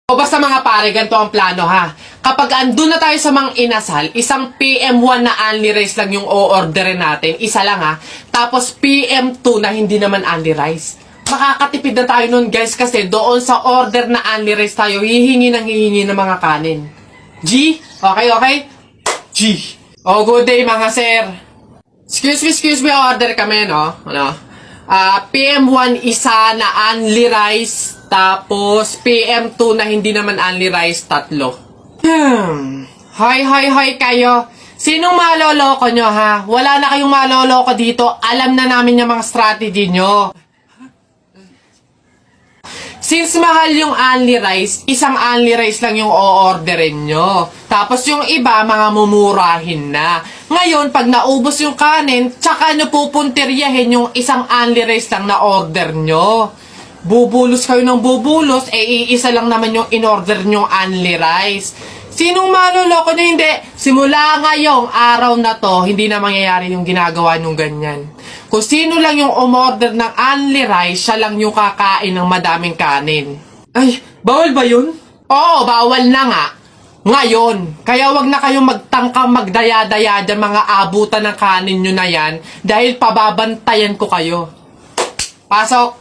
O basta mga pare, ganito ang plano ha. Kapag andun na tayo sa Mang Inasal, isang PM1 na only rice lang yung o-orderin natin. Isa lang ha. Tapos PM2 na hindi naman only rice. Makakatipid na tayo nun guys kasi doon sa order na only rice tayo hihingi ng mga kanin. G? Okay? G. Oh, good day mga sir. Excuse me, order kami no? PM1 isa na only rice. Tapos, PM2 na hindi naman only rice, 3. Hi kayo. Sinong maloloko nyo, ha? Wala na kayong maloloko dito. Alam na namin yung mga strategy nyo. Since mahal yung only rice, isang only rice lang yung o-orderin nyo. Tapos yung iba, mga mumurahin na. Ngayon, pag naubos yung kanin, tsaka nyo pupuntiryahin yung isang only rice lang na order nyo. Bubulos kayo ng bubulos, iisa lang naman yung in-order nyong only rice. Sinong maloloko nyo? Hindi. Simula ngayong araw na to, hindi na mangyayari yung ginagawa nyong ganyan. Kung sino lang yung umorder ng only rice, siya lang yung kakain ng madaming kanin. Ay, bawal ba yun? Oo, bawal na nga. Ngayon, kaya wag na kayong magtangkang magdaya-daya dyan mga abutan ng kanin nyo na yan dahil pababantayan ko kayo. Pasok!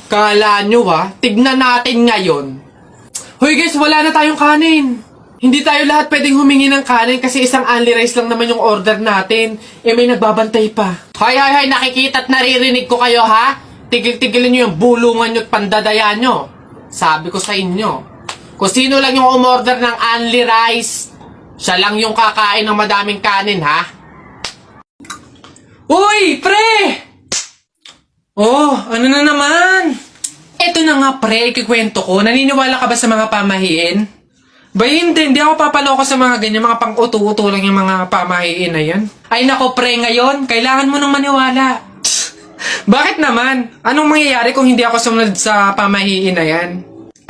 Kala nyo tignan natin ngayon. Hoy guys, wala na tayong kanin. Hindi tayo lahat pwedeng humingi ng kanin kasi isang only rice lang naman yung order natin. May nagbabantay pa. Hay, nakikita at naririnig ko kayo ha? Tigil-tigilin nyo yung bulungan nyo at pandadaya nyo. Sabi ko sa inyo, kung sino lang yung umorder ng only rice, siya lang yung kakain ng madaming kanin ha? Uy, pre! Oh, ano na naman? Eto na nga pre, ikikwento ko. Naniniwala ka ba sa mga pamahiin? Ba hindi ako papaloko sa mga ganyan, mga pang-uto-uto lang yung mga pamahiin na yan. Ay nako pre, ngayon, kailangan mo nang maniwala. Bakit naman? Anong mangyayari kung hindi ako sumunod sa pamahiin na yan?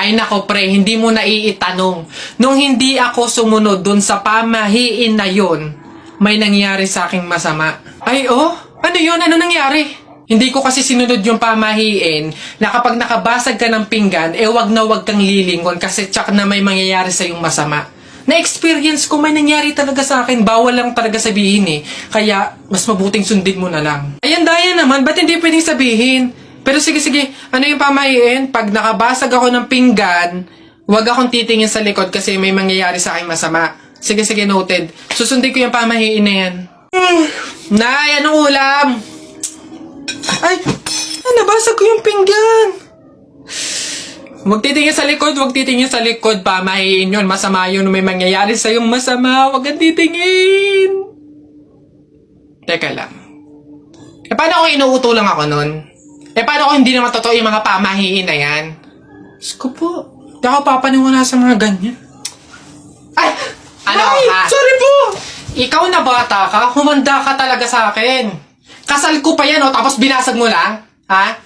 Ay nako pre, hindi mo naiitanong. Nung hindi ako sumunod dun sa pamahiin na yun, may nangyari sa aking masama. Ay ano yun? Ano nangyari? Hindi ko kasi sinunod yung pamahiin na kapag nakabasag ka ng pinggan, wag na wag kang lilingon kasi tsak na may mangyayari sa yung masama. Na-experience ko, may nangyari talaga sa akin. Bawal lang talaga sabihin Kaya, mas mabuting sundin mo na lang. Ayan, daya naman. Ba't hindi pwedeng sabihin? Pero sige. Ano yung pamahiin? Pag nakabasag ako ng pinggan, wag akong titingin sa likod kasi may mangyayari sa akin masama. Sige, noted. Susundin ko yung pamahiin na yan. Nay, anong ulam? Ay, nabasag ko yung pinggan. Huwag titingin sa likod, pamahiin yun. Masama yun, may mangyayari sa'yong masama. Huwag kang titingin. Teka lang. Paano kung inuuto lang ako nun? Paano kung hindi naman totoo yung mga pamahiin na yan? Diyos ko po, di ako papaniwala sa mga ganyan. Ay! Ano Ay, ka? sorry po! Ikaw na bata ka, humanda ka talaga sa akin. Kasal ko pa yan, tapos binasag mo lang? Ha?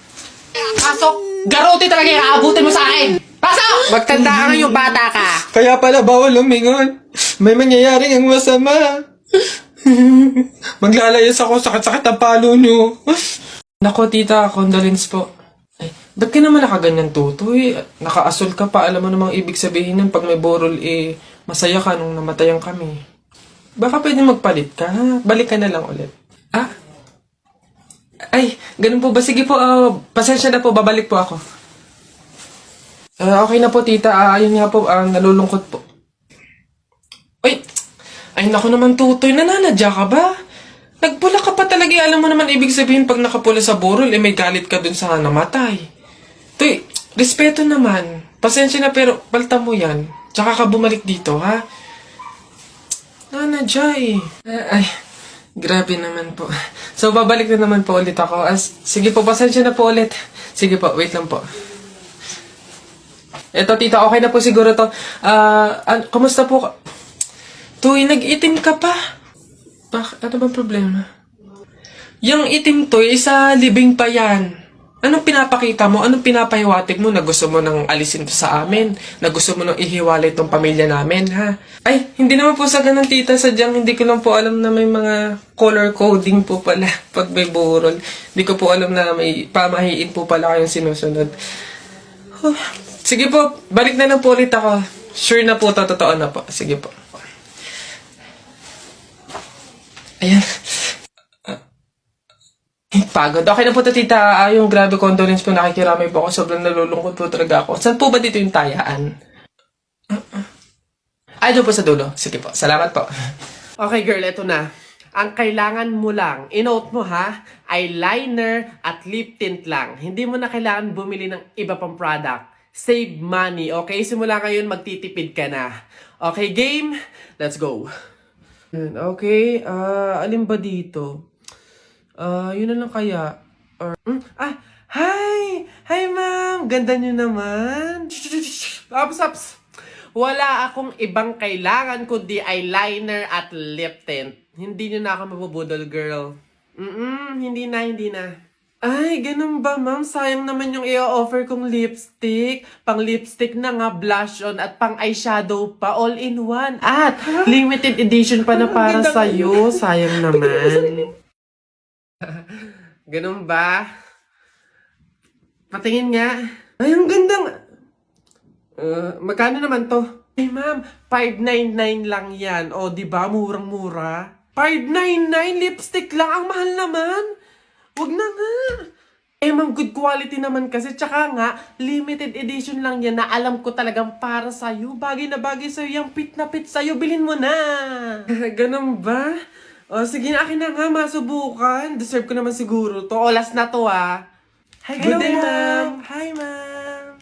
Pasok! Garote talaga yung aabutin mo sa akin! Pasok! Magtanda ka yung bata ka. Kaya pala bawal lumingon. May mangyayari ang masama. Maglalayas ako, sakit-sakit ang palo nyo. Nako tita, condolence po. Ay, ba't ka naman nakaganyan tutoy? Nakaasol ka pa, alam mo namang ibig sabihin nun pag may borol masaya ka nung namatayan kami. Baka pwede magpalit ka, balik ka na lang ulit. Ay, ganun po ba? Sige po, pasensya na po, babalik po ako. Okay na po, tita. Ayun nga po, nalulungkot po. Ay, naku naman, tutoy. Nananadya ka ba? Nagpula ka pa talaga. Alam mo naman, ibig sabihin, pag nakapula sa burol, may galit ka dun sa namatay. Tuy, respeto naman. Pasensya na, pero palta mo yan. Tsaka ka bumalik dito, ha? Nanadya Ay, grabe naman po. So, babalik na naman po ulit ako. Sige po, pasensya na po ulit. Sige po, wait lang po. Eto, tita, okay na po siguro to. Kumusta po? Tuy, nag-itim ka pa. Ano bang problema? Yung itim to, isa libing pa yan. Anong pinapakita mo? Anong pinapahiwatig mo na gusto mo nang alisin to sa amin? Na gusto mo nang ihiwalay tong pamilya namin, ha? Ay, hindi naman po sa ganun, tita. Sadyang hindi ko lang po alam na may mga color coding po pala pag may burol. Hindi ko po alam na may pamahiin po pala kayong sinusunod. Sige po, balik na lang po ulit ako. Sure na po to, totoo na po. Sige po. Ayan. Pagod. Okay na po to, tita. Yung grabe condolence po, nakikiramay po ako. Sobrang nalulungkot po talaga ako. Saan po ba dito yung tayaan? Ay, doon po sa dulo. Sige po. Salamat po. Okay girl, eto na. Ang kailangan mo lang, inote mo ha, eyeliner at lip tint lang. Hindi mo na kailangan bumili ng iba pang product. Save money, okay? Simula ngayon, magtitipid ka na. Okay, game? Let's go. Okay, alin ba dito? Yun na lang kaya. Hi! Hi, ma'am! Ganda nyo naman. Ups. Wala akong ibang kailangan kundi eyeliner at lip tint. Hindi nyo na ako mabubudol, girl. Hindi na. Ay, ganun ba, ma'am? Sayang naman yung i-offer kong lipstick. Pang lipstick na nga, blush on, at pang eyeshadow pa, all in one. At limited edition pa na para sa'yo. Sayang naman. Ganun ba? Patingin nga. Ay, ang ganda nga. Magkano naman to? Ay, ma'am, 599 lang yan. O, di ba? Murang-mura. 599 lipstick lang. Ang mahal naman. Wag na nga. Eh, ma'am, good quality naman kasi. Tsaka nga, limited edition lang yan na alam ko talagang para sa'yo. Bagay na bagay sa'yo. Yung fit na fit sa'yo. Bilhin mo na. Ganun ba? O, sige na, akin na nga. Masubukan. Deserve ko naman siguro to. O, last na to, ah. Hi, good day, ma'am. Hi, ma'am.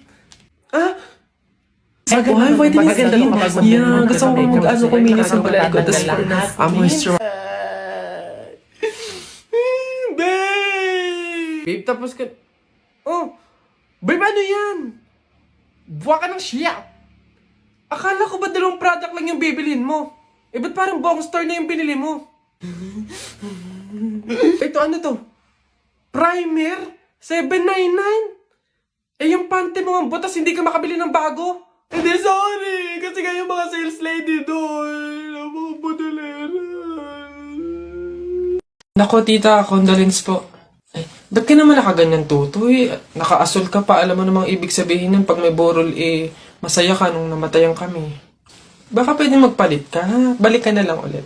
Why? Pwede na skin. Yeah, gusto ko kuminis ang balay ko. Tapos for na moisturize. Babe, tapos ka... Oh! Babe, ano yan? Buwa ka ng siya! Akala ko ba dalawang product lang yung bibilhin mo? Eh, ba't parang buong store na yung binili mo? Ito, ano to? Primer? $7.99? Eh, yung panty mo ang butas, hindi ka makabili ng bago? Hindi, sorry! Kasi nga yung mga sales lady doon. Ang mga budalera. Nako, tita, condolence po. Ay, ba't ka naman nakaganyan, tutoy? Naka-asol ka pa. Alam mo namang ibig sabihin nun, pag may borol, masaya ka nung namatayan kami. Baka pwede magpalit ka, ha? Balik ka na lang ulit.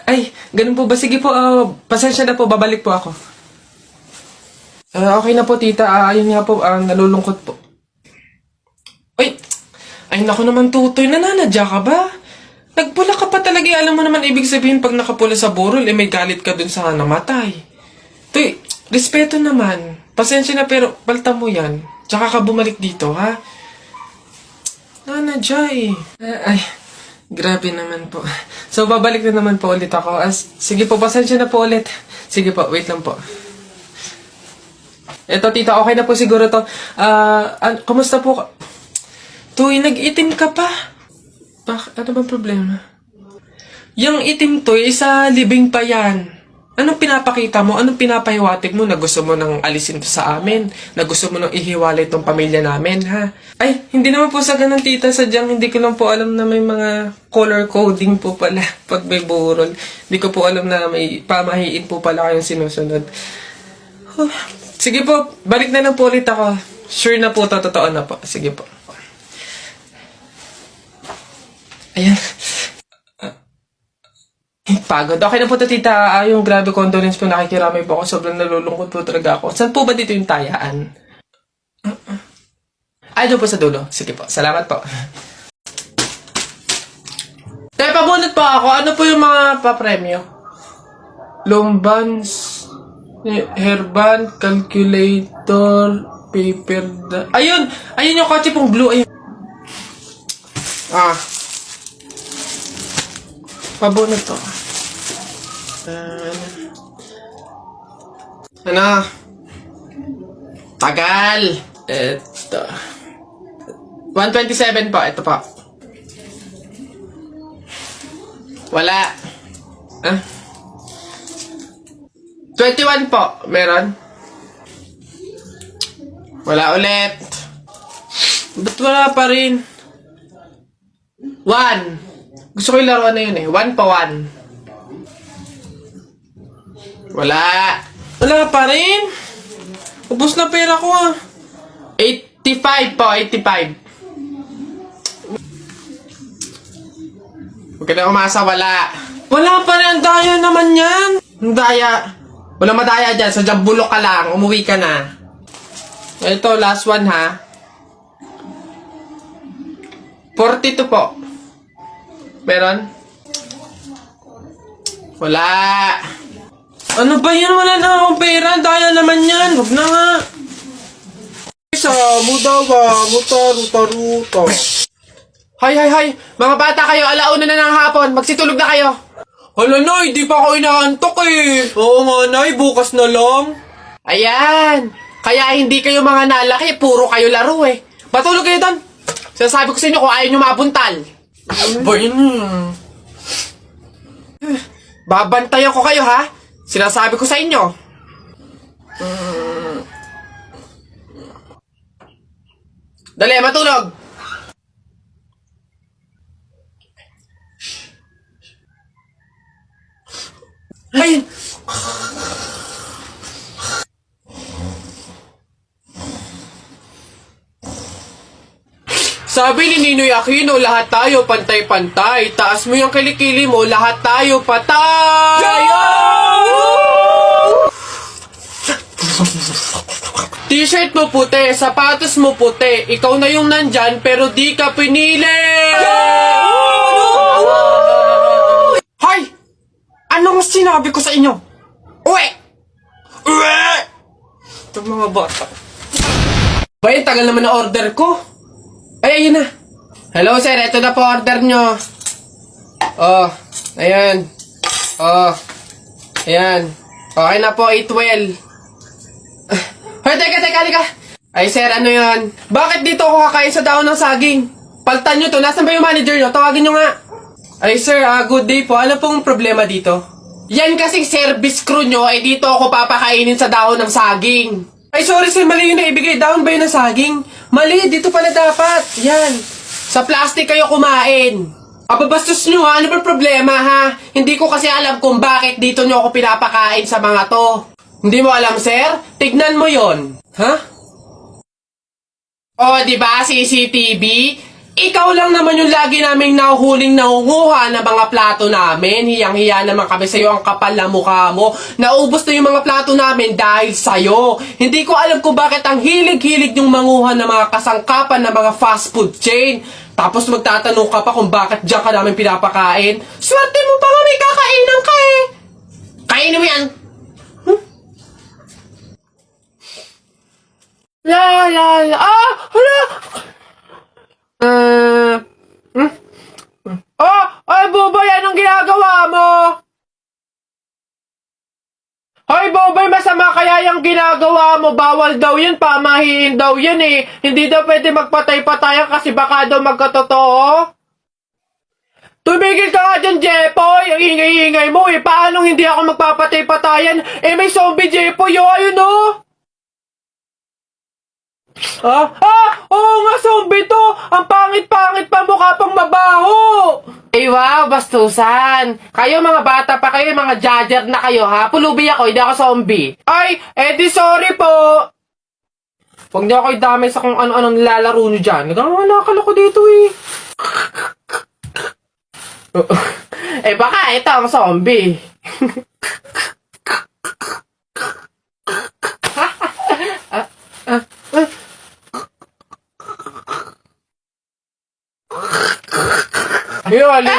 Ay, ganun po ba? Sige po, pasensya na po, babalik po ako. Okay na po, tita. Ayun nga po, nalulungkot po. Ay, naku naman, tutoy. Nananadya ka ba? Nagpula ka pa talaga. Alam mo naman ibig sabihin pag nakapula sa burol, may galit ka dun sa namatay. Tuy, respeto naman. Pasensya na pero palta mo yan. Tsaka ka bumalik dito, ha? Nanadya Ay, grabe naman po. So, babalik na naman po ulit ako. Sige po, pasensya na po ulit. Sige po, wait lang po. Eto, tita, okay na po siguro to. Kumusta po? Tuy, nag-itim ka pa. Ano bang problema? Yung itim to, isa libing pa yan. Anong pinapakita mo? Anong pinapahiwatig mo na gusto mo nang alisin to sa amin? Na gusto mo nang ihiwalay tong pamilya namin, ha? Ay, hindi naman po sa ganun, tita. Sadyang hindi ko lang po alam na may mga color coding po pala pag may burol. Hindi ko po alam na may pamahiin po pala kayong sinusunod. Sige po, balik na lang po ulit ako. Sure na po to, totoo na po. Sige po. Ayan. Pagod. Okay na po to, tita. Yung grabe condolence po, nakikiramay po ako. Sobrang nalulungkot po talaga ako. Saan po ba dito yung tayaan? Ay, doon po sa dulo. Sige po. Salamat po. Teka, pabunot po ako. Ano po yung mga papremyo? Lombans, hairband, calculator, paper... Ayun! Ayun yung kotse pong blue. Ayun. Pabunot to. Ano? Tagal! Ito. 127 po. Ito po. Wala. 21 po. Meron? Wala ulit. Ba't wala pa rin? 1. Gusto ko yung laruan na yun 1 pa 1. Wala. Wala pa rin. Ubus na pera ko 85 po, 85. Huwag ka na umasa, wala. Wala pa rin, ang daya naman yan. Ang daya. Walang madaya dyan, so dyan bulok ka lang, umuwi ka na. Ito, last one ha. 42 po. Meron? Wala. Ano ba yan? Wala na akong pera. Daya naman yan. Huwag na nga. Isa, mudawa, ruta. Hay. Mga bata kayo, alauna na ng hapon. Magsitulog na kayo. Hala, Nay. Di pa ako inaantok eh. Oo nga, Nay. Bukas na lang. Ayan. Kaya hindi kayo mga nalaki, puro kayo laro eh. Matulog kayo doon. Sinasabi ko sa inyo kung ayaw nyo mabuntal. Ba yun? Babantayan ko kayo ha. Sinasabi ko sa inyo. Dali, matulog. Ay! Sabi ni Ninoy Aquino, lahat tayo pantay-pantay. Taas mo yung kilikili mo, lahat tayo patay! T-shirt mo puti, sapatos mo puti. Ikaw na yung nandyan, pero di ka pinili! Hoy! Anong sinabi ko sa inyo? Uwe! Uwe! Itong mga bata. Bay, tagal naman na order ko. Ay, ayun na. Hello, sir. Ito na po order nyo. Oh, ayan. Oh, ayan. Okay na po, 812. Hoy, teka, halika. Ay, sir, ano yun? Bakit dito ako kakain sa daon ng saging? Paltan nyo to. Nasaan ba yung manager nyo? Tawagin nyo nga. Ay, sir, good day po. Ano pong problema dito? Yan kasing service crew nyo, eh dito ako papakainin sa dahon ng saging. Ay, sorry sir, mali yung naibigay. Dahon ba yun ng saging? Mali, dito pala dapat. Yan. Sa plastic kayo kumain. Ababastos nyo ha, ano ba problema ha? Hindi ko kasi alam kung bakit dito nyo ako pinapakain sa mga to. Hindi mo alam, sir? Tignan mo yon. Ha? O, diba, CCTV? Ikaw lang naman yung lagi naming nahuhuling nangunguha ng mga plato namin. Hiyang-hiya naman kami sa'yo, ang kapal na mukha mo. Naubos na yung mga plato namin dahil sa'yo. Hindi ko alam kung bakit ang hilig-hilig yung manguha ng mga kasangkapan ng mga fast food chain. Tapos magtatanong ka pa kung bakit diyan ka namin pinapakain. Swerte mo pa nga may kakainan ka eh. Kainin mo yan. La la la. Ah! Hala! Ay, Bobay, anong ginagawa mo? Hoy, Bobay, masama kaya yung ginagawa mo. Bawal daw yan, pamahiin daw yan eh. Hindi daw pwede magpatay-patayan kasi baka daw magkatotoo. Tumigil ka nga dyan, Jepoy. Ang ingay-ingay mo eh. Paano hindi ako magpapatay-patayan? Eh, may zombie, Jepoy, oh, ayun oh. Oo nga, zombie to! Ang pangit-pangit pa, mukha pang mabaho! Ay, wow, bastusan! Kayo mga bata pa kayo, mga judger na kayo, ha? Pulubi ako, hindi ako zombie. Ay, edi sorry po! Huwag niyo ako idamay sa kung ano-ano nilalaro niyo dyan. Nagkakalakal ako dito, eh. Eh, baka ito ang zombie. Ayun, alin.